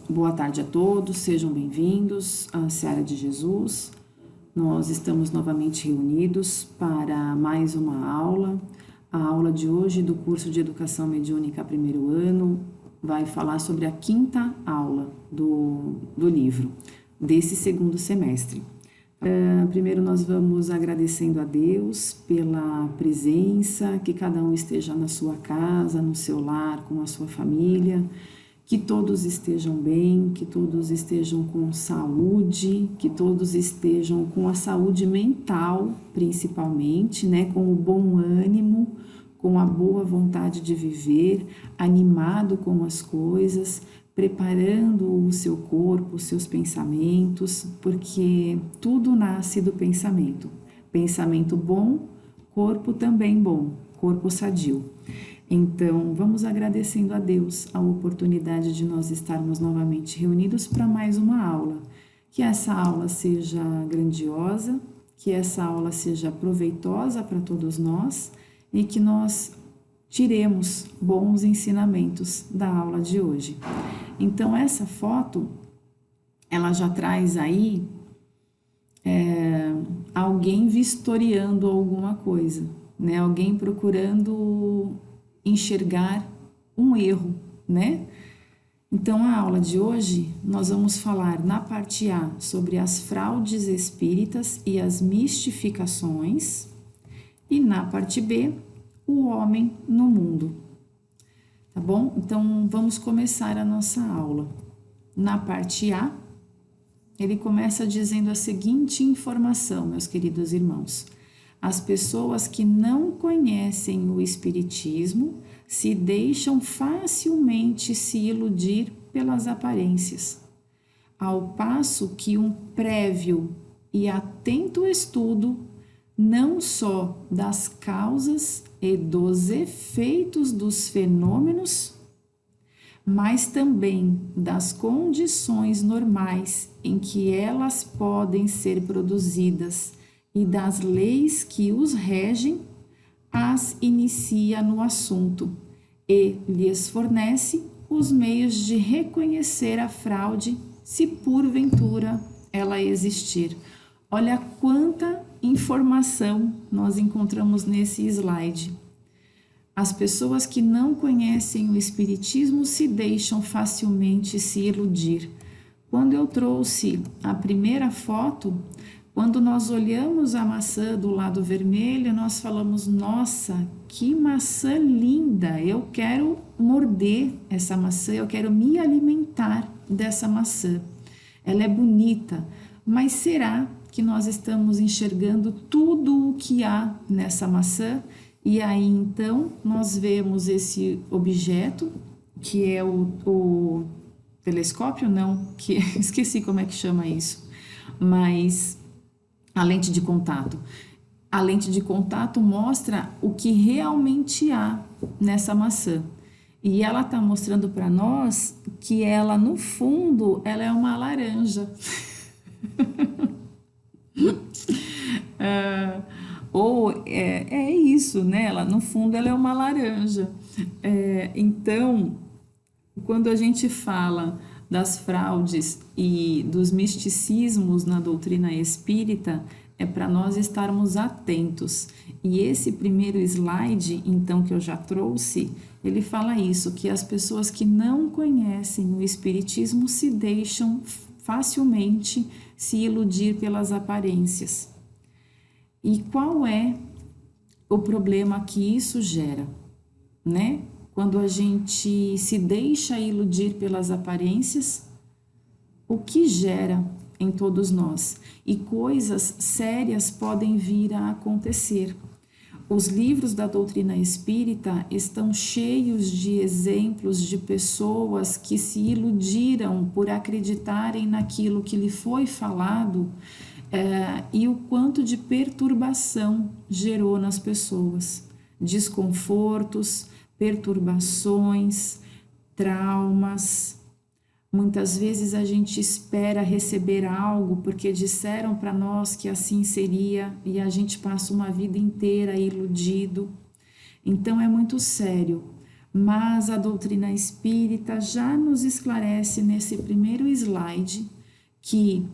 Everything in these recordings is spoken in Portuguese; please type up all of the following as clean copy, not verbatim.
Boa tarde a todos, sejam bem-vindos à Seara de Jesus. Nós estamos novamente reunidos para mais uma aula. A aula de hoje do curso de Educação Mediúnica primeiro ano vai falar sobre a quinta aula do livro, desse segundo semestre. Primeiro nós vamos agradecendo a Deus pela presença, que cada um esteja na sua casa, no seu lar, com a sua família, que todos estejam bem, que todos estejam com saúde, que todos estejam com a saúde mental, principalmente, né, com o bom ânimo, com a boa vontade de viver, animado com as coisas, preparando o seu corpo, os seus pensamentos, porque tudo nasce do pensamento. Pensamento bom, corpo também bom, corpo sadio. Então, vamos agradecendo a Deus a oportunidade de nós estarmos novamente reunidos para mais uma aula. Que essa aula seja grandiosa, que essa aula seja proveitosa para todos nós e que nós tiremos bons ensinamentos da aula de hoje. Então, essa foto, ela já traz aí alguém vistoriando alguma coisa, né? Alguém procurando enxergar um erro, né? Então, a aula de hoje, nós vamos falar na parte A sobre as fraudes espíritas e as mistificações, e na parte B, o homem no mundo. Tá bom? Então, vamos começar a nossa aula. Na parte A, ele começa dizendo a seguinte informação, meus queridos irmãos. As pessoas que não conhecem o Espiritismo se deixam facilmente se iludir pelas aparências, ao passo que um prévio e atento estudo, não só das causas e dos efeitos dos fenômenos, mas também das condições normais em que elas podem ser produzidas e das leis que os regem, as inicia no assunto e lhes fornece os meios de reconhecer a fraude, se porventura ela existir. Olha quanta informação nós encontramos nesse slide. As pessoas que não conhecem o Espiritismo se deixam facilmente se iludir. Quando eu trouxe a primeira foto, quando nós olhamos a maçã do lado vermelho, nós falamos, nossa, que maçã linda, eu quero morder essa maçã, eu quero me alimentar dessa maçã. Ela é bonita, mas será que nós estamos enxergando tudo o que há nessa maçã? E aí, então, nós vemos esse objeto, que é o telescópio, não, que esqueci como é que chama isso, mas a lente de contato. A lente de contato mostra o que realmente há nessa maçã. E ela está mostrando para nós que ela, no fundo, ela é uma laranja. É isso, né? Ela, no fundo, ela é uma laranja. Então, quando a gente fala das fraudes e dos misticismos na doutrina espírita, é para nós estarmos atentos. E esse primeiro slide, então, que eu já trouxe, ele fala isso, que as pessoas que não conhecem o Espiritismo se deixam facilmente se iludir pelas aparências. E qual é o problema que isso gera, né? Quando a gente se deixa iludir pelas aparências, o que gera em todos nós? E coisas sérias podem vir a acontecer. Os livros da doutrina espírita estão cheios de exemplos de pessoas que se iludiram por acreditarem naquilo que lhe foi falado, e o quanto de perturbação gerou nas pessoas, desconfortos, perturbações, traumas. Muitas vezes a gente espera receber algo porque disseram para nós que assim seria e a gente passa uma vida inteira iludido. Então é muito sério. mas a doutrina espírita já nos esclarece nesse primeiro slide que,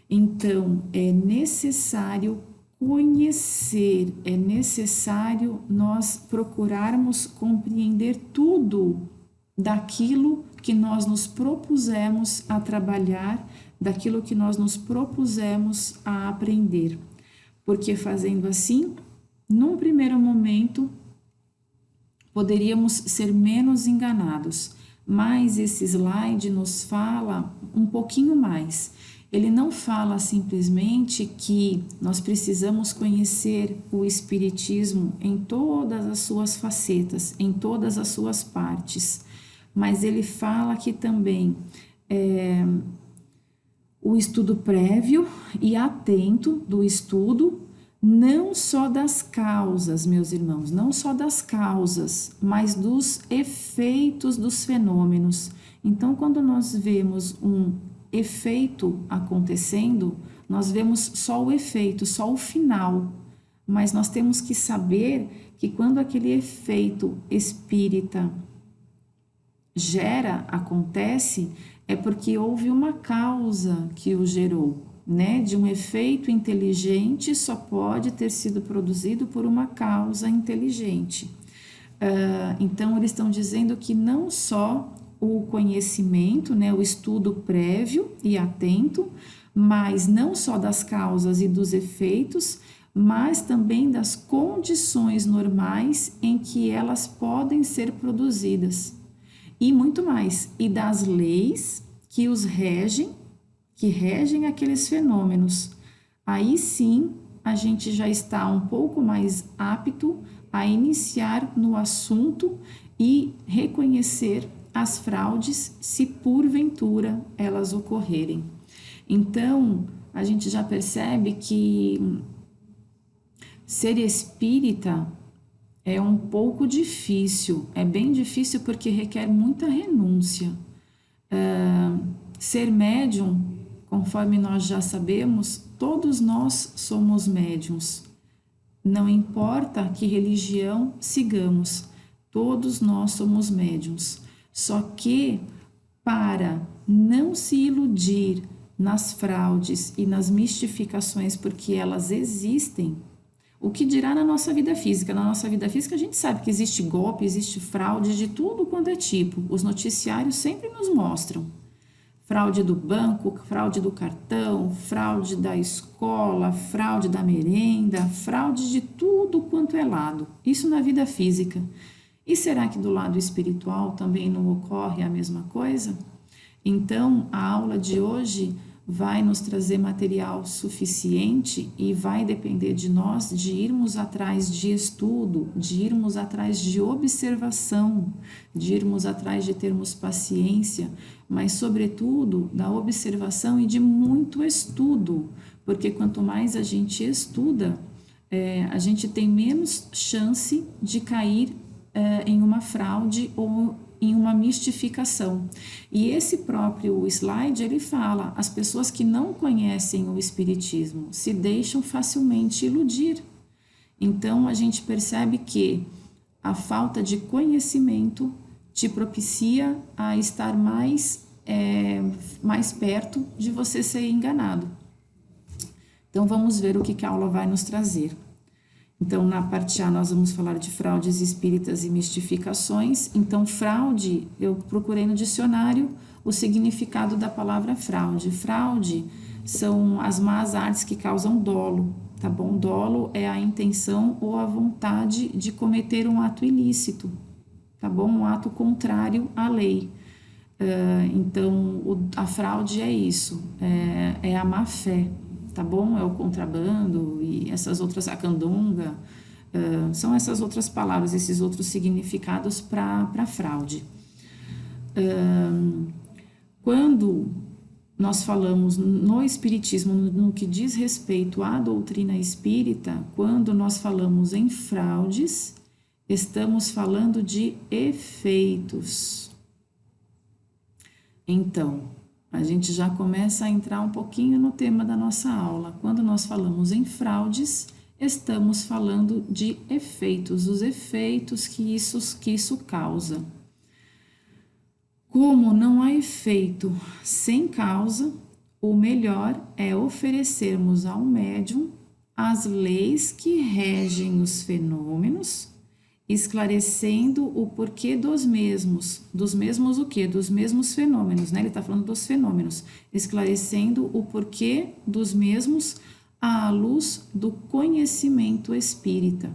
então, é necessário conhecer, é necessário nós procurarmos compreender tudo daquilo que nós nos propusemos a trabalhar, daquilo que nós nos propusemos a aprender. Porque fazendo assim, num primeiro momento, poderíamos ser menos enganados, mas esse slide nos fala um pouquinho mais. Ele não fala simplesmente que nós precisamos conhecer o Espiritismo em todas as suas facetas, em todas as suas partes, mas ele fala que também o estudo prévio e atento do estudo, não só das causas, meus irmãos, não só das causas, mas dos efeitos dos fenômenos. Então, quando nós vemos um efeito acontecendo, nós vemos só o efeito, só o final, mas nós temos que saber que quando aquele efeito espírita acontece, é porque houve uma causa que o gerou, né? De um efeito inteligente só pode ter sido produzido por uma causa inteligente. Então, eles estão dizendo que não só o conhecimento, né, o estudo prévio e atento, mas não só das causas e dos efeitos, mas também das condições normais em que elas podem ser produzidas. E muito mais, e das leis que os regem, que regem aqueles fenômenos. Aí sim, a gente já está um pouco mais apto a iniciar no assunto e reconhecer as fraudes, se porventura elas ocorrerem. Então, a gente já percebe que ser espírita é um pouco difícil, é bem difícil porque requer muita renúncia. Ser médium, conforme nós já sabemos, todos nós somos médiums. Não importa que religião sigamos, todos nós somos médiums. Só que, para não se iludir nas fraudes e nas mistificações, porque elas existem, o que dirá na nossa vida física? Na nossa vida física a gente sabe que existe golpe, existe fraude de tudo quanto é tipo. Os noticiários sempre nos mostram. Fraude do banco, fraude do cartão, fraude da escola, fraude da merenda, fraude de tudo quanto é lado. Isso na vida física. E será que do lado espiritual também não ocorre a mesma coisa? Então, a aula de hoje vai nos trazer material suficiente e vai depender de nós de irmos atrás de estudo, de irmos atrás de observação, de irmos atrás de termos paciência, mas sobretudo da observação e de muito estudo, porque quanto mais a gente estuda, a gente tem menos chance de cair em uma fraude ou em uma mistificação. E esse próprio slide, ele fala, as pessoas que não conhecem o Espiritismo se deixam facilmente iludir. Então, a gente percebe que a falta de conhecimento te propicia a estar mais perto de você ser enganado. Então, vamos ver o que a aula vai nos trazer. Então, na parte A, nós vamos falar de fraudes espíritas e mistificações. Então, fraude, eu procurei no dicionário o significado da palavra fraude. Fraude são as más artes que causam dolo, tá bom? Dolo é a intenção ou a vontade de cometer um ato ilícito, tá bom? Um ato contrário à lei. Então, a fraude é isso, é a má fé. Tá bom? É o contrabando e essas outras, a candonga, são essas outras palavras, esses outros significados para fraude. Quando nós falamos no Espiritismo, no que diz respeito à doutrina espírita, quando nós falamos em fraudes, estamos falando de efeitos. Então, a gente já começa a entrar um pouquinho no tema da nossa aula. Quando nós falamos em fraudes, estamos falando de efeitos, os efeitos que isso causa, Como não há efeito sem causa, o melhor é oferecermos ao médium as leis que regem os fenômenos, esclarecendo o porquê dos mesmos o quê? Dos mesmos fenômenos, né? Ele está falando dos fenômenos, esclarecendo o porquê dos mesmos à luz do conhecimento espírita.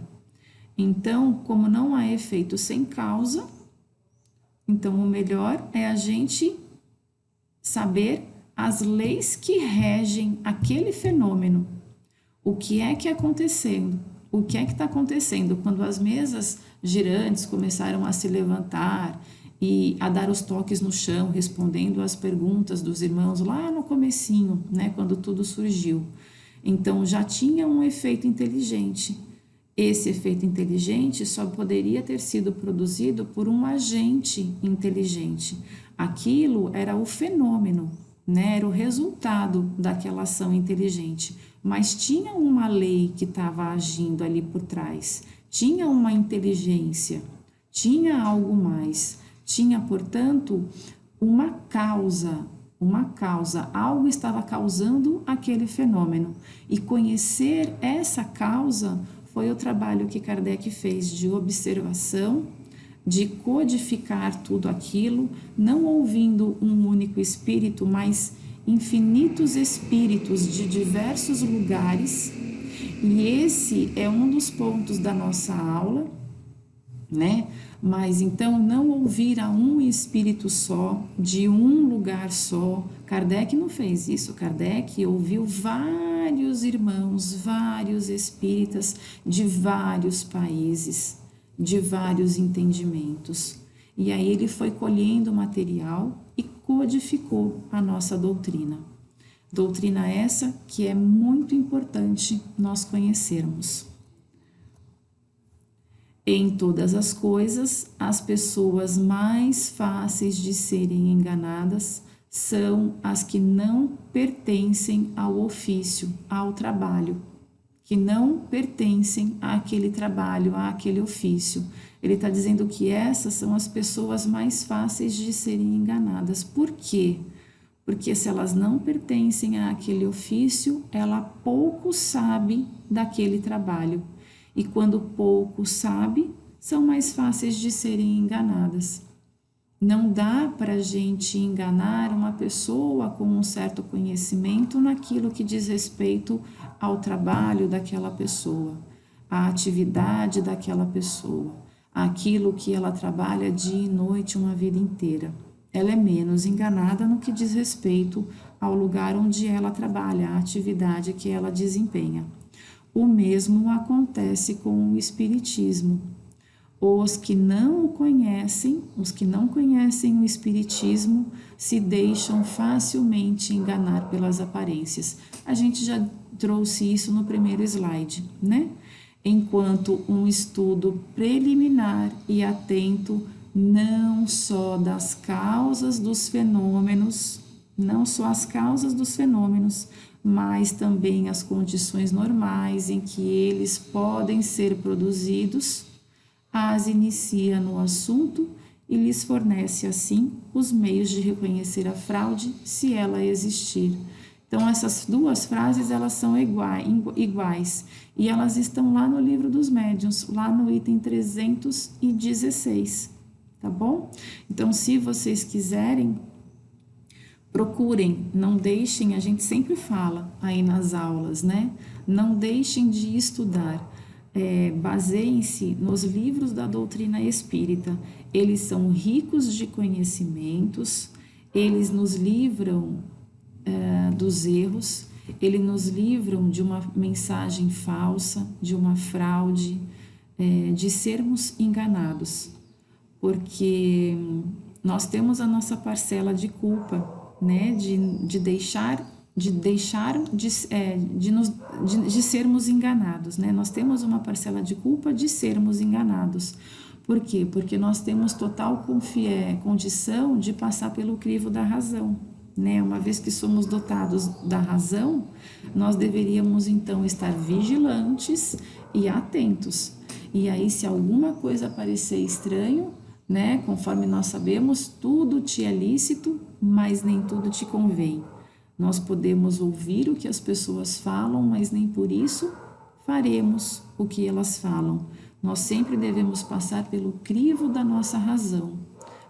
Então, como não há efeito sem causa, então o melhor é a gente saber as leis que regem aquele fenômeno. O que é que é acontecendo? O que é que está acontecendo quando as mesas girantes começaram a se levantar e a dar os toques no chão, respondendo às perguntas dos irmãos lá no comecinho, né, quando tudo surgiu. Então já tinha um efeito inteligente. Esse efeito inteligente só poderia ter sido produzido por um agente inteligente. Aquilo era o fenômeno, né? Era o resultado daquela ação inteligente. Mas tinha uma lei que estava agindo ali por trás, tinha uma inteligência, tinha algo mais, tinha, portanto, uma causa, algo estava causando aquele fenômeno. E conhecer essa causa foi o trabalho que Kardec fez de observação, de codificar tudo aquilo, não ouvindo um único espírito, mas infinitos espíritos de diversos lugares. E esse é um dos pontos da nossa aula, né? Mas então não ouvir a um espírito só, de um lugar só. Kardec não fez isso. Kardec ouviu vários irmãos, vários espíritas de vários países, de vários entendimentos. E aí ele foi colhendo material e codificou a nossa doutrina. Doutrina essa que é muito importante nós conhecermos. Em todas as coisas, as pessoas mais fáceis de serem enganadas são as que não pertencem ao ofício, ao trabalho, que não pertencem àquele trabalho, àquele ofício. Ele está dizendo que essas são as pessoas mais fáceis de serem enganadas. Por quê? Porque se elas não pertencem àquele ofício, ela pouco sabe daquele trabalho. E quando pouco sabe, são mais fáceis de serem enganadas. Não dá para a gente enganar uma pessoa com um certo conhecimento naquilo que diz respeito ao trabalho daquela pessoa, à atividade daquela pessoa, àquilo que ela trabalha dia e noite uma vida inteira. Ela é menos enganada no que diz respeito ao lugar onde ela trabalha, à atividade que ela desempenha. O mesmo acontece com o Espiritismo. Os que não o conhecem, os que não conhecem o Espiritismo, se deixam facilmente enganar pelas aparências. A gente já trouxe isso no primeiro slide, né? Enquanto um estudo preliminar e atento, não só das causas dos fenômenos, não só as causas dos fenômenos, mas também as condições normais em que eles podem ser produzidos, as inicia no assunto e lhes fornece, assim, os meios de reconhecer a fraude, se ela existir. Então, essas duas frases, elas são iguais e elas estão lá no Livro dos Médiuns, lá no item 316, tá bom? Então, se vocês quiserem, procurem, não deixem, a gente sempre fala aí nas aulas, né? Não deixem de estudar, baseiem-se nos livros da doutrina espírita. Eles são ricos de conhecimentos, eles nos livram dos erros, eles nos livram de uma mensagem falsa, de uma fraude, de sermos enganados, porque nós temos a nossa parcela de culpa, né, de sermos enganados, né? Nós temos uma parcela de culpa de sermos enganados. Por quê? Porque nós temos total condição de passar pelo crivo da razão, né? Uma vez que somos dotados da razão, nós deveríamos então estar vigilantes e atentos. E aí, se alguma coisa parecer estranho, né? Conforme nós sabemos, tudo te é lícito, mas nem tudo te convém. Nós podemos ouvir o que as pessoas falam, mas nem por isso faremos o que elas falam. Nós sempre devemos passar pelo crivo da nossa razão,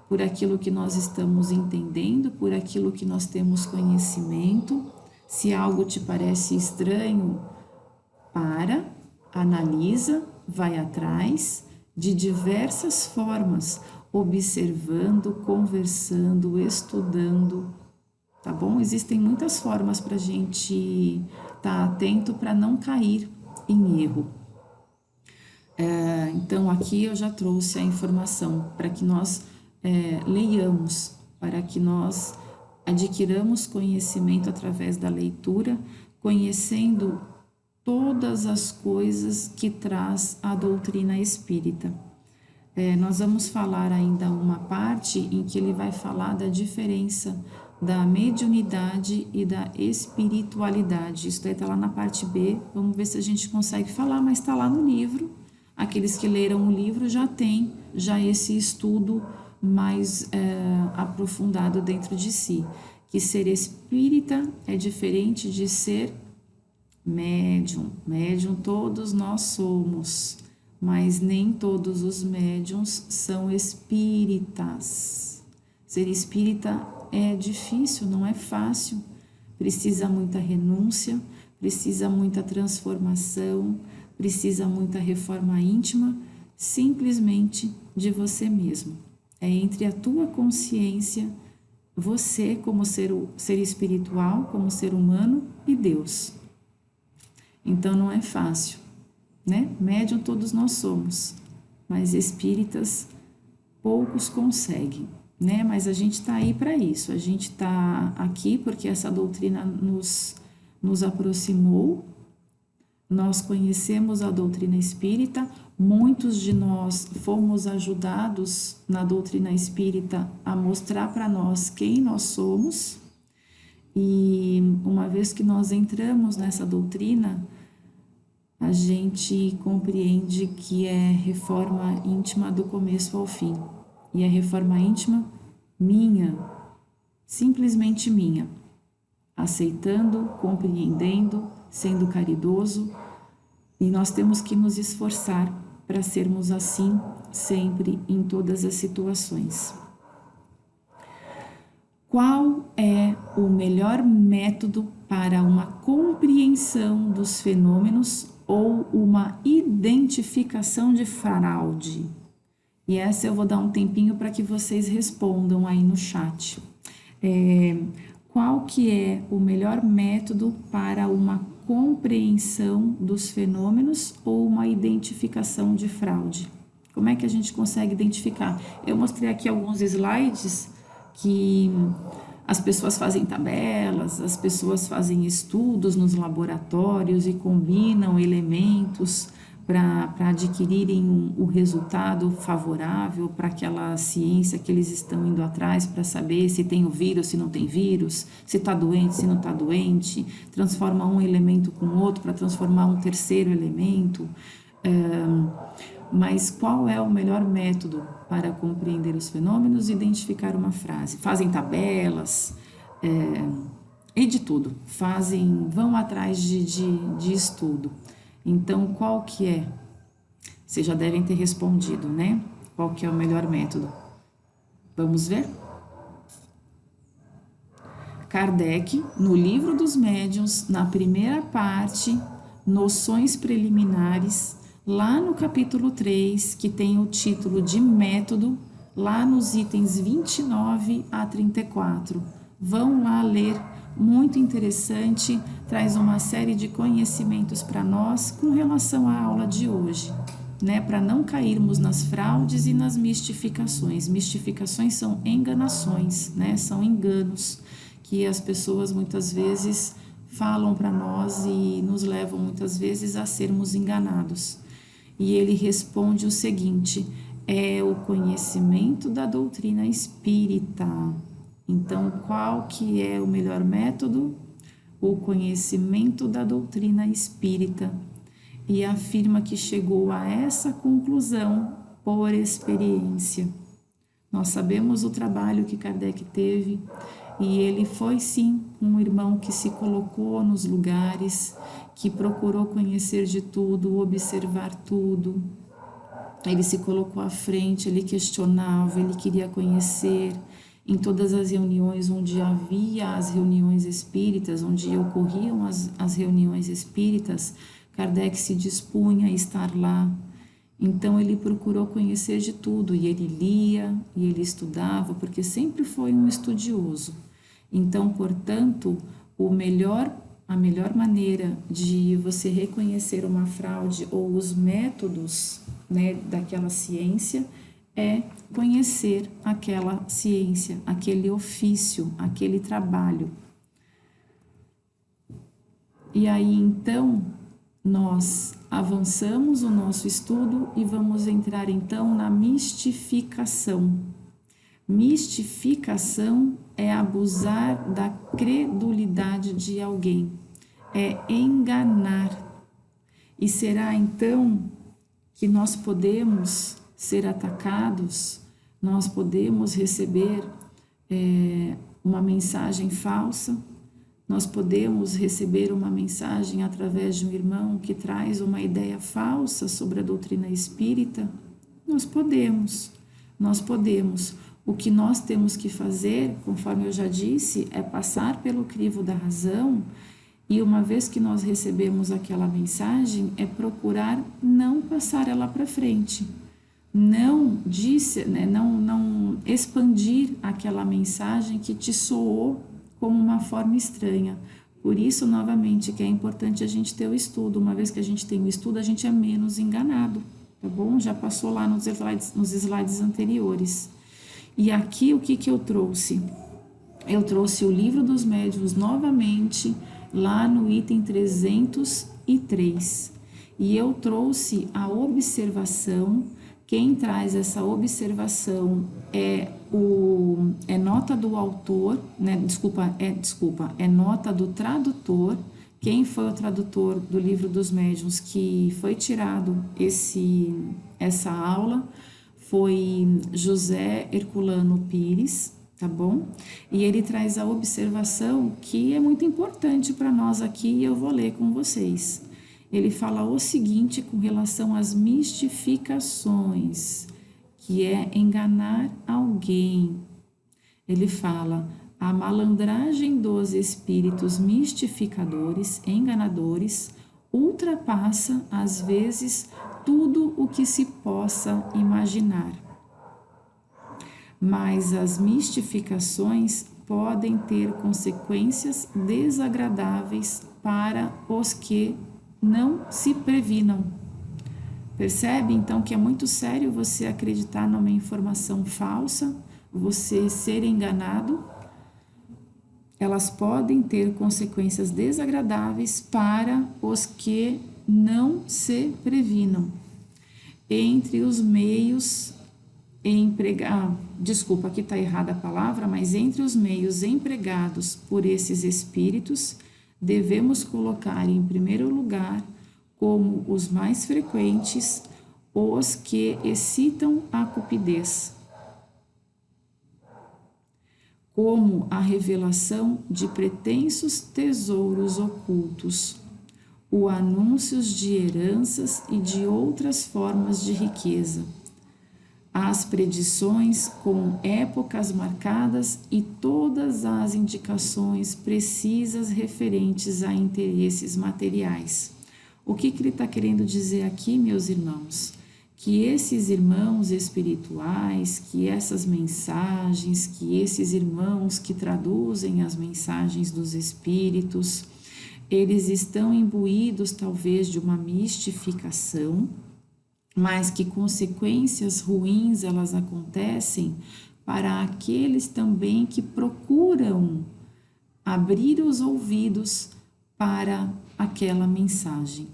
por aquilo que nós estamos entendendo, por aquilo que nós temos conhecimento. Se algo te parece estranho, analisa, vai atrás de diversas formas, observando, conversando, estudando, tá bom? Existem muitas formas para a gente estar atento para não cair em erro. Então, aqui eu já trouxe a informação para que nós leiamos, para que nós adquiramos conhecimento através da leitura, conhecendo todas as coisas que traz a doutrina espírita. Nós vamos falar ainda uma parte em que ele vai falar da diferença da mediunidade e da espiritualidade. Isso daí está lá na parte B, vamos ver se a gente consegue falar, mas está lá no livro. Aqueles que leram o livro já têm esse estudo mais aprofundado dentro de si, que ser espírita é diferente de ser médium. Médium todos nós somos, mas nem todos os médiums são espíritas. Ser espírita é difícil, não é fácil, precisa muita renúncia, precisa muita transformação, precisa muita reforma íntima, simplesmente de você mesmo. É entre a tua consciência, você como ser espiritual, como ser humano e Deus. Então não é fácil, né? Médium todos nós somos, mas espíritas poucos conseguem, né? Mas a gente está aí para isso, a gente está aqui porque essa doutrina nos aproximou, nós conhecemos a doutrina espírita, muitos de nós fomos ajudados na doutrina espírita a mostrar para nós quem nós somos, e uma vez que nós entramos nessa doutrina, a gente compreende que é reforma íntima do começo ao fim. E é reforma íntima minha, simplesmente minha. Aceitando, compreendendo, sendo caridoso. E nós temos que nos esforçar para sermos assim sempre em todas as situações. Qual é o melhor método para uma compreensão dos fenômenos ou uma identificação de fraude? E essa eu vou dar um tempinho para que vocês respondam aí no chat. Qual que é o melhor método para uma compreensão dos fenômenos ou uma identificação de fraude? Como é que a gente consegue identificar? Eu mostrei aqui alguns slides que as pessoas fazem tabelas, as pessoas fazem estudos nos laboratórios e combinam elementos para adquirirem o resultado favorável para aquela ciência que eles estão indo atrás, para saber se tem o vírus, se não tem vírus, se está doente, se não está doente, transforma um elemento com outro para transformar um terceiro elemento. Mas qual é o melhor método para compreender os fenômenos e identificar uma frase? Fazem tabelas, e de tudo, vão atrás de estudo. Então, qual que é? Vocês já devem ter respondido, né? Qual que é o melhor método? Vamos ver? Kardec, no Livro dos Médiuns, na primeira parte, Noções Preliminares, lá no capítulo 3, que tem o título de método, lá nos itens 29 a 34. Vão lá ler, muito interessante, traz uma série de conhecimentos para nós com relação à aula de hoje, né? Para não cairmos nas fraudes e nas mistificações. Mistificações são enganações, né? São enganos que as pessoas muitas vezes falam para nós e nos levam muitas vezes a sermos enganados. E ele responde o seguinte: é o conhecimento da doutrina espírita. Então, qual que é o melhor método? O conhecimento da doutrina espírita. E afirma que chegou a essa conclusão por experiência. Nós sabemos o trabalho que Kardec teve e ele foi sim um irmão que se colocou nos lugares, que procurou conhecer de tudo, observar tudo. Ele se colocou à frente, ele questionava, ele queria conhecer. Em todas as reuniões onde havia as reuniões espíritas, onde ocorriam as reuniões espíritas, Kardec se dispunha a estar lá. Então ele procurou conhecer de tudo e ele lia e ele estudava, porque sempre foi um estudioso. Então, portanto, a melhor maneira de você reconhecer uma fraude ou os métodos, né, daquela ciência é conhecer aquela ciência, aquele ofício, aquele trabalho. E aí então nós avançamos o nosso estudo e vamos entrar então na mistificação. Mistificação é abusar da credulidade de alguém, é enganar. E será então que nós podemos ser atacados, nós podemos receber uma mensagem falsa, nós podemos receber uma mensagem através de um irmão que traz uma ideia falsa sobre a doutrina espírita. Nós podemos. O que nós temos que fazer, conforme eu já disse, é passar pelo crivo da razão. E uma vez que nós recebemos aquela mensagem, é procurar não passar ela para frente, não expandir aquela mensagem que te soou como uma forma estranha. Por isso, novamente, que é importante a gente ter o estudo. Uma vez que a gente tem o estudo, a gente é menos enganado, tá bom? Já passou lá nos slides anteriores. E aqui, o que eu trouxe? Eu trouxe o Livro dos Médiuns novamente, lá no item 303. E eu trouxe a observação. Quem traz essa observação é nota do autor, né? É nota do tradutor. Quem foi o tradutor do Livro dos Médiuns que foi tirado essa aula foi José Herculano Pires, tá bom? E ele traz a observação que é muito importante para nós aqui e eu vou ler com vocês. Ele fala o seguinte com relação às mistificações, que é enganar alguém. Ele fala: a malandragem dos espíritos mistificadores, enganadores, ultrapassa, às vezes, tudo o que se possa imaginar. Mas as mistificações podem ter consequências desagradáveis para os que não se previnam. Percebe, então, que é muito sério você acreditar numa informação falsa, você ser enganado. Elas podem ter consequências desagradáveis para os que não se previnam. Entre os meios aqui está errada a palavra, mas entre os meios empregados por esses espíritos, devemos colocar em primeiro lugar, como os mais frequentes, os que excitam a cupidez, como a revelação de pretensos tesouros ocultos, o anúncios de heranças e de outras formas de riqueza, as predições com épocas marcadas e todas as indicações precisas referentes a interesses materiais. O que ele está querendo dizer aqui, meus irmãos? Que esses irmãos espirituais, que essas mensagens, que esses irmãos que traduzem as mensagens dos espíritos, eles estão imbuídos talvez de uma mistificação, mas que consequências ruins elas acontecem para aqueles também que procuram abrir os ouvidos para aquela mensagem.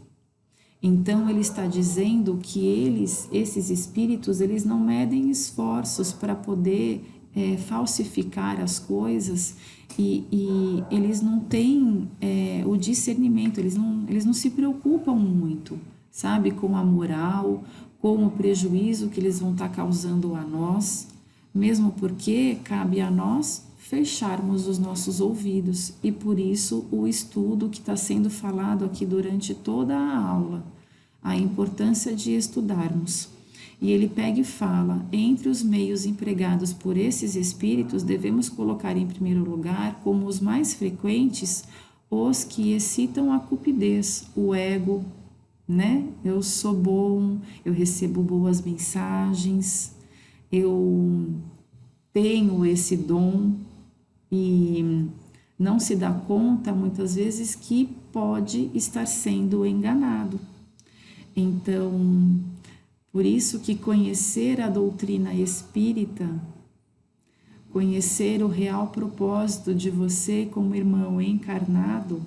Então ele está dizendo que esses espíritos, eles não medem esforços para poder falsificar as coisas e eles não têm o discernimento, eles não se preocupam muito, sabe, com a moral, com o prejuízo que eles vão estar causando a nós, mesmo porque cabe a nós fecharmos os nossos ouvidos, e por isso o estudo que está sendo falado aqui durante toda a aula, a importância de estudarmos. E ele pega e fala: entre os meios empregados por esses espíritos, devemos colocar em primeiro lugar, como os mais frequentes, os que excitam a cupidez, o ego, né? Eu sou bom, eu recebo boas mensagens, eu tenho esse dom, e não se dá conta muitas vezes que pode estar sendo enganado. Então, por isso que conhecer a doutrina espírita, conhecer o real propósito de você como irmão encarnado,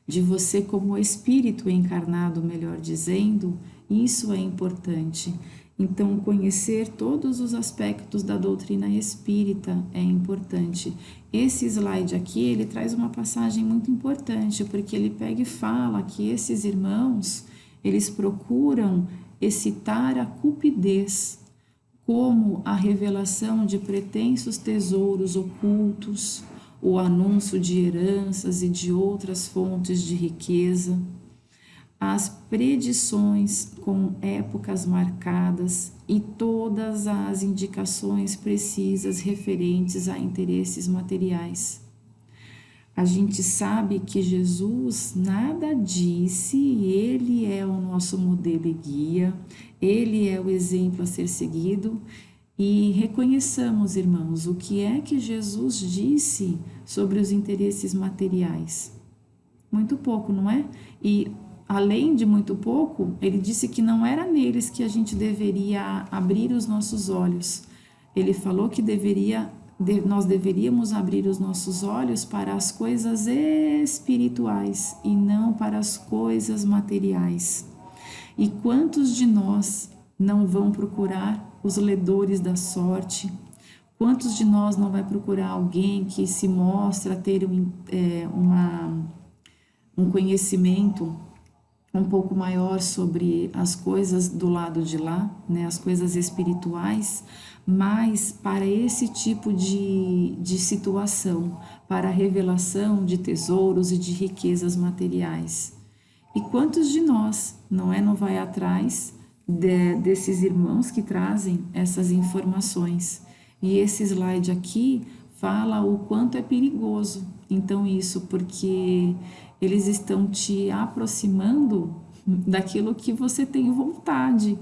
de você como espírito encarnado, melhor dizendo, isso é importante. Então, conhecer todos os aspectos da doutrina espírita é importante. Esse slide aqui, ele traz uma passagem muito importante, porque ele pega e fala que esses irmãos, eles procuram excitar a cupidez, como a revelação de pretensos tesouros ocultos, o anúncio de heranças e de outras fontes de riqueza, as predições com épocas marcadas e todas as indicações precisas referentes a interesses materiais. A gente sabe que Jesus nada disse, ele é o nosso modelo e guia, ele é o exemplo a ser seguido. E reconheçamos, irmãos, o que é que Jesus disse sobre os interesses materiais. Muito pouco, não é? E além de muito pouco, ele disse que não era neles que a gente deveria abrir os nossos olhos. Ele falou que nós deveríamos abrir os nossos olhos para as coisas espirituais e não para as coisas materiais. E quantos de nós não vão procurar os ledores da sorte? Quantos de nós não vai procurar alguém que se mostra ter um conhecimento um pouco maior sobre as coisas do lado de lá, né, as coisas espirituais, mas para esse tipo de situação, para a revelação de tesouros e de riquezas materiais. E quantos de nós não vai atrás desses irmãos que trazem essas informações? E esse slide aqui fala o quanto é perigoso. Então isso, porque eles estão te aproximando daquilo que você tem vontade,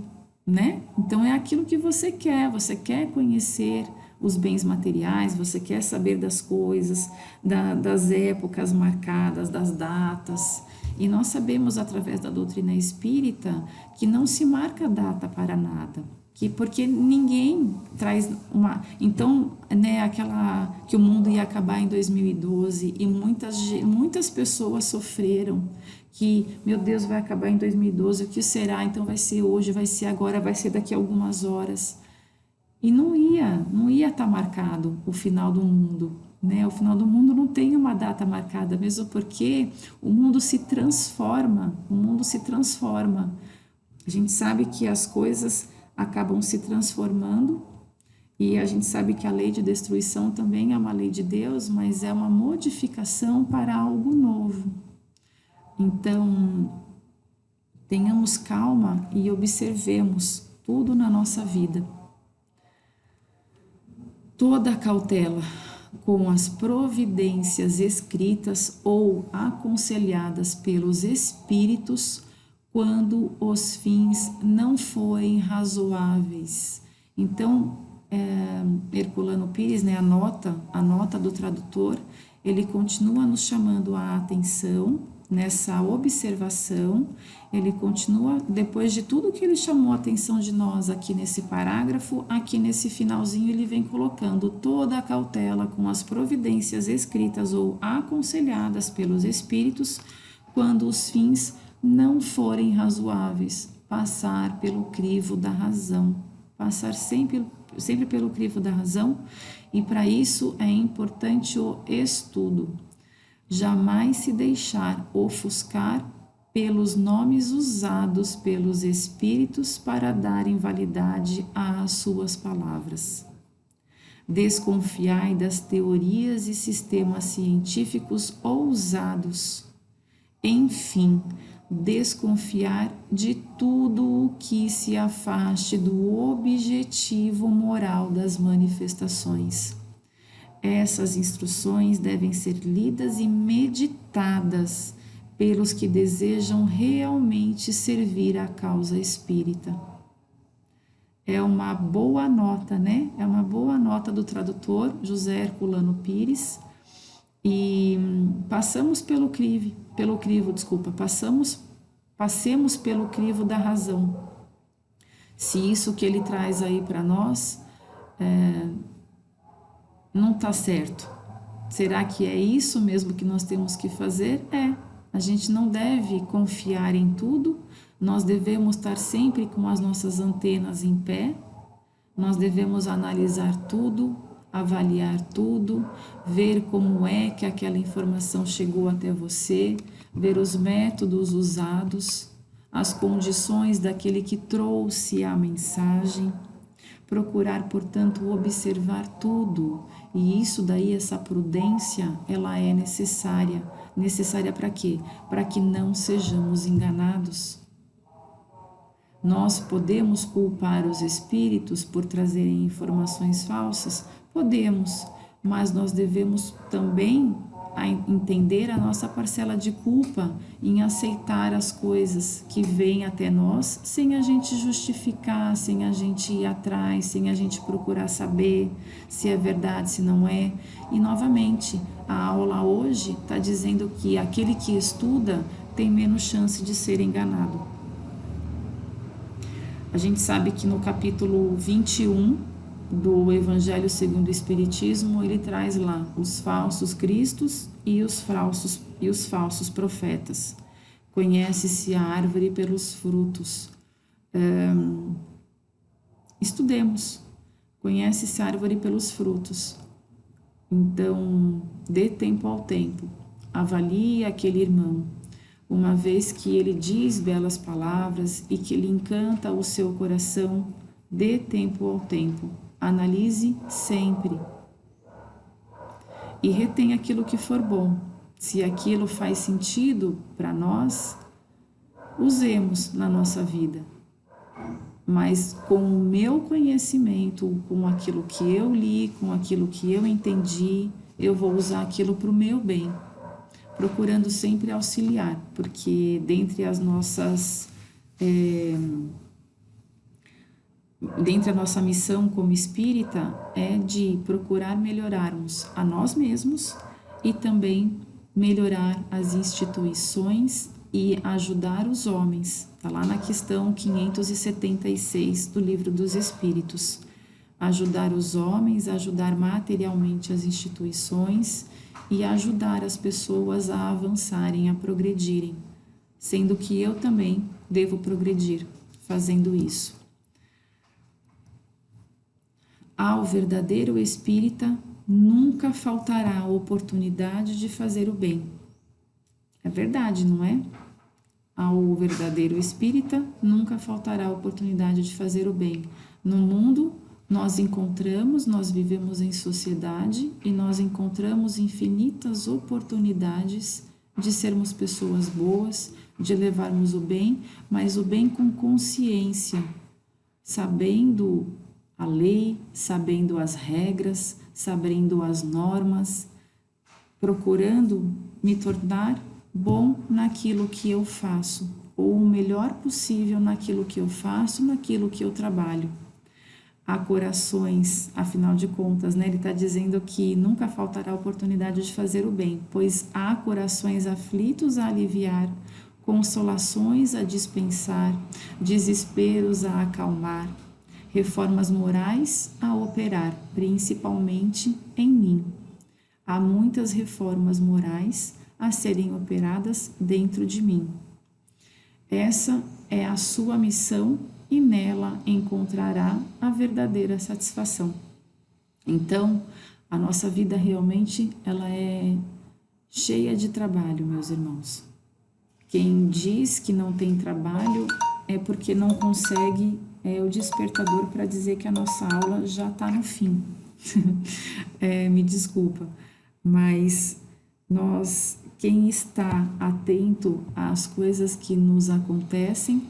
né? Então é aquilo que você quer conhecer os bens materiais, você quer saber das coisas, das épocas marcadas, das datas. E nós sabemos através da doutrina espírita que não se marca data para nada. Porque ninguém traz uma... Então, né, aquela que o mundo ia acabar em 2012 e muitas pessoas sofreram que, meu Deus, vai acabar em 2012, o que será? Então vai ser hoje, vai ser agora, vai ser daqui a algumas horas. E não ia estar marcado o final do mundo, né? O final do mundo não tem uma data marcada, mesmo porque o mundo se transforma, A gente sabe que as coisas acabam se transformando, e a gente sabe que a lei de destruição também é uma lei de Deus, mas é uma modificação para algo novo. Então, tenhamos calma e observemos tudo na nossa vida. Toda cautela com as providências escritas ou aconselhadas pelos espíritos quando os fins não forem razoáveis. Então, Herculano Pires, né, a nota do tradutor, ele continua nos chamando a atenção nessa observação. Ele continua, depois de tudo que ele chamou a atenção de nós aqui nesse parágrafo, aqui nesse finalzinho ele vem colocando toda a cautela com as providências escritas ou aconselhadas pelos espíritos quando os fins não forem razoáveis, passar pelo crivo da razão, passar sempre pelo crivo da razão, e para isso é importante o estudo. Jamais se deixar ofuscar pelos nomes usados pelos espíritos para darem validade às suas palavras. Desconfiai das teorias e sistemas científicos ousados. Enfim, desconfiar de tudo o que se afaste do objetivo moral das manifestações. Essas instruções devem ser lidas e meditadas pelos que desejam realmente servir à causa espírita. É uma boa nota, né? É uma boa nota do tradutor José Herculano Pires. E passemos passemos pelo crivo da razão. Se isso que ele traz aí para nós não está certo, será que é isso mesmo que nós temos que fazer? A gente não deve confiar em tudo, nós devemos estar sempre com as nossas antenas em pé, nós devemos analisar tudo, avaliar tudo, ver como é que aquela informação chegou até você, ver os métodos usados, as condições daquele que trouxe a mensagem, procurar, portanto, observar tudo. E isso daí, essa prudência, ela é necessária. Necessária para quê? Para que não sejamos enganados. Nós podemos culpar os espíritos por trazerem informações falsas? Podemos, mas nós devemos também entender a nossa parcela de culpa em aceitar as coisas que vêm até nós sem a gente justificar, sem a gente ir atrás, sem a gente procurar saber se é verdade, se não é. E novamente, a aula hoje está dizendo que aquele que estuda tem menos chance de ser enganado. A gente sabe que no capítulo 21 do Evangelho segundo o Espiritismo, ele traz lá os falsos cristos e os falsos profetas. Conhece-se a árvore pelos frutos. Estudemos. Conhece-se a árvore pelos frutos. Então, dê tempo ao tempo. Avalie aquele irmão. Uma vez que ele diz belas palavras e que ele encanta o seu coração, dê tempo ao tempo. Analise sempre. E retém aquilo que for bom. Se aquilo faz sentido para nós, usemos na nossa vida. Mas com o meu conhecimento, com aquilo que eu li, com aquilo que eu entendi, eu vou usar aquilo para o meu bem. Procurando sempre auxiliar, porque dentre a nossa missão como espírita é de procurar melhorarmos a nós mesmos e também melhorar as instituições e ajudar os homens. Está lá na questão 576 do Livro dos Espíritos. Ajudar os homens, ajudar materialmente as instituições e ajudar as pessoas a avançarem, a progredirem, sendo que eu também devo progredir fazendo isso. Ao verdadeiro espírita nunca faltará a oportunidade de fazer o bem. É verdade, não é? Ao verdadeiro espírita nunca faltará a oportunidade de fazer o bem. No mundo, nós vivemos em sociedade e nós encontramos infinitas oportunidades de sermos pessoas boas, de levarmos o bem, mas o bem com consciência, sabendo a lei, sabendo as regras, sabendo as normas, procurando me tornar bom naquilo que eu faço, ou o melhor possível naquilo que eu faço, naquilo que eu trabalho. Há corações, afinal de contas, né? Ele está dizendo que nunca faltará oportunidade de fazer o bem, pois há corações aflitos a aliviar, consolações a dispensar, desesperos a acalmar, reformas morais a operar, principalmente em mim. Há muitas reformas morais a serem operadas dentro de mim. Essa é a sua missão e nela encontrará a verdadeira satisfação. Então, a nossa vida realmente ela é cheia de trabalho, meus irmãos. Quem diz que não tem trabalho é porque não consegue o despertador para dizer que a nossa aula já está no fim. Me desculpa, mas quem está atento às coisas que nos acontecem,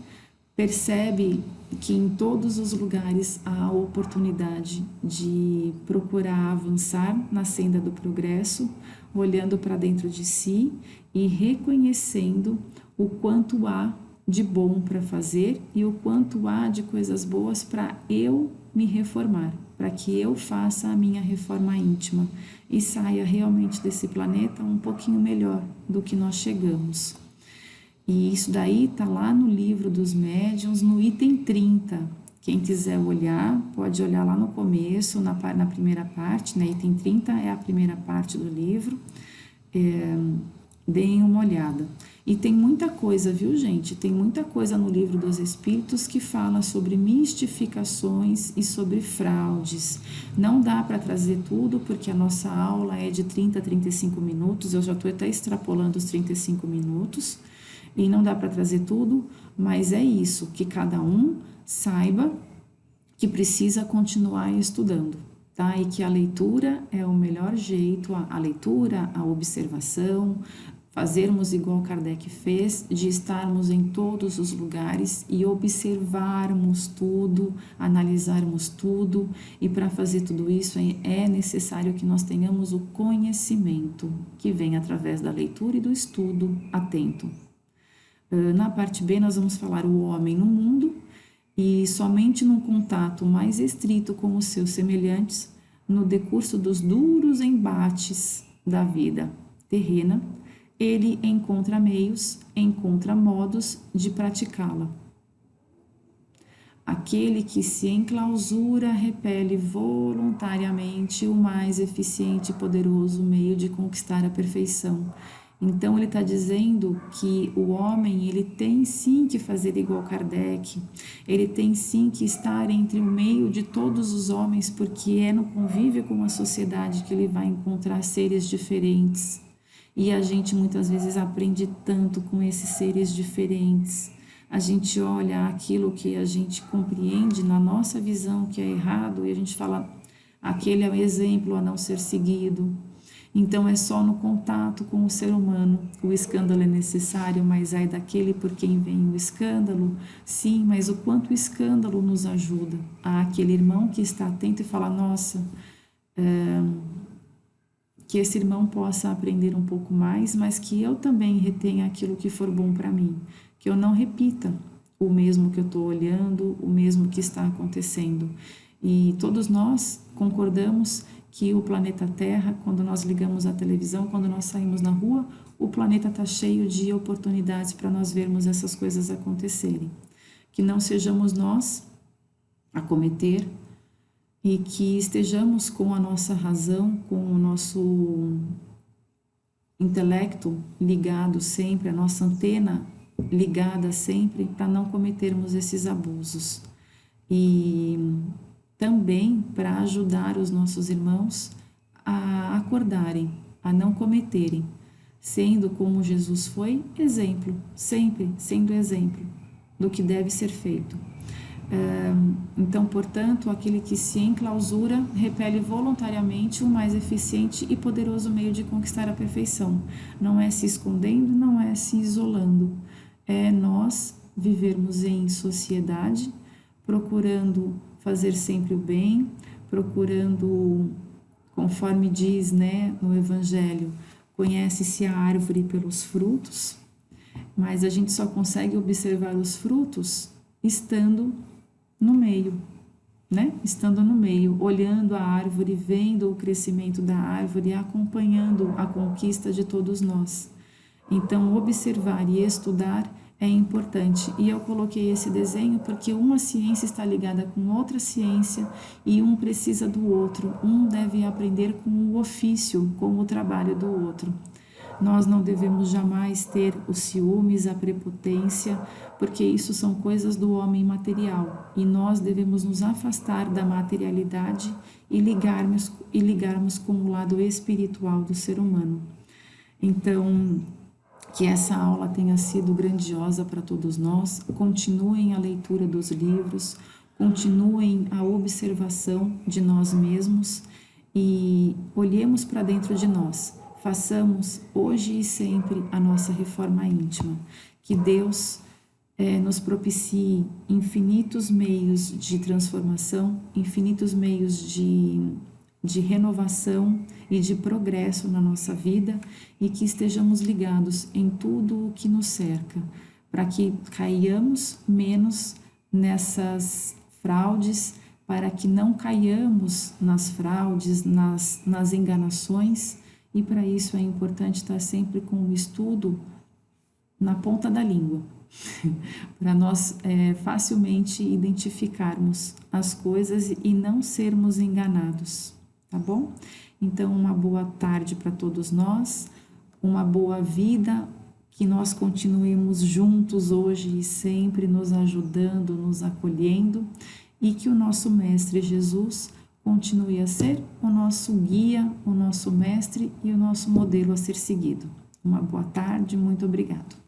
percebe que em todos os lugares há a oportunidade de procurar avançar na senda do progresso, olhando para dentro de si e reconhecendo o quanto há de bom para fazer e o quanto há de coisas boas para eu me reformar, para que eu faça a minha reforma íntima e saia realmente desse planeta um pouquinho melhor do que nós chegamos. E isso daí está lá no livro dos médiuns, no item 30. Quem quiser olhar, pode olhar lá no começo, na primeira parte, né? Item 30 é a primeira parte do livro. Deem uma olhada. E tem muita coisa, viu, gente? Tem muita coisa no livro dos Espíritos que fala sobre mistificações e sobre fraudes. Não dá para trazer tudo, porque a nossa aula é de 30 a 35 minutos, eu já estou até extrapolando os 35 minutos, e não dá para trazer tudo, mas é isso, que cada um saiba que precisa continuar estudando, tá? E que a leitura é o melhor jeito, a leitura, a observação, fazermos igual Kardec fez, de estarmos em todos os lugares e observarmos tudo, analisarmos tudo, e para fazer tudo isso é necessário que nós tenhamos o conhecimento, que vem através da leitura e do estudo atento. Na parte B nós vamos falar o homem no mundo, e somente num contato mais estrito com os seus semelhantes, no decurso dos duros embates da vida terrena, ele encontra meios, encontra modos de praticá-la. Aquele que se enclausura repele voluntariamente o mais eficiente e poderoso meio de conquistar a perfeição. Então ele está dizendo que o homem, ele tem sim que fazer igual Kardec, ele tem sim que estar entre o meio de todos os homens, porque é no convívio com a sociedade que ele vai encontrar seres diferentes. E a gente muitas vezes aprende tanto com esses seres diferentes. A gente olha aquilo que a gente compreende na nossa visão que é errado e a gente fala, aquele é o exemplo a não ser seguido. Então é só no contato com o ser humano. O escândalo é necessário, mas ai daquele por quem vem o escândalo. Sim, mas o quanto o escândalo nos ajuda. Há aquele irmão que está atento e fala, nossa, que esse irmão possa aprender um pouco mais, mas que eu também retenha aquilo que for bom para mim. Que eu não repita o mesmo que eu estou olhando, o mesmo que está acontecendo. E todos nós concordamos que o planeta Terra, quando nós ligamos a televisão, quando nós saímos na rua, o planeta está cheio de oportunidades para nós vermos essas coisas acontecerem. Que não sejamos nós a cometer e que estejamos com a nossa razão, com o nosso intelecto ligado sempre, a nossa antena ligada sempre, para não cometermos esses abusos. E também para ajudar os nossos irmãos a acordarem, a não cometerem, sendo como Jesus foi, exemplo, sempre sendo exemplo do que deve ser feito. Então, portanto, aquele que se enclausura repele voluntariamente o mais eficiente e poderoso meio de conquistar a perfeição. Não é se escondendo, não é se isolando, é nós vivermos em sociedade, procurando fazer sempre o bem, procurando, conforme diz, né, no Evangelho, conhece-se a árvore pelos frutos, mas a gente só consegue observar os frutos estando no meio, né? Estando no meio, olhando a árvore, vendo o crescimento da árvore, acompanhando a conquista de todos nós. Então, observar e estudar é importante, e eu coloquei esse desenho porque uma ciência está ligada com outra ciência e um precisa do outro, um deve aprender com o ofício, com o trabalho do outro. Nós não devemos jamais ter os ciúmes, a prepotência, porque isso são coisas do homem material, e nós devemos nos afastar da materialidade e ligarmos com o lado espiritual do ser humano. Então, Que essa aula tenha sido grandiosa para todos nós. Continuem a leitura dos livros, continuem a observação de nós mesmos e olhemos para dentro de nós. Façamos hoje e sempre a nossa reforma íntima. Que Deus nos propicie infinitos meios de transformação, infinitos meios de renovação e de progresso na nossa vida e que estejamos ligados em tudo o que nos cerca, para que caiamos menos nessas fraudes, para que não caiamos nas fraudes, nas enganações, e para isso é importante estar sempre com o estudo na ponta da língua, para nós facilmente identificarmos as coisas e não sermos enganados, tá bom? Então, uma boa tarde para todos nós, uma boa vida, que nós continuemos juntos hoje e sempre nos ajudando, nos acolhendo, e que o nosso Mestre Jesus continue a ser o nosso guia, o nosso mestre e o nosso modelo a ser seguido. Uma boa tarde, muito obrigado.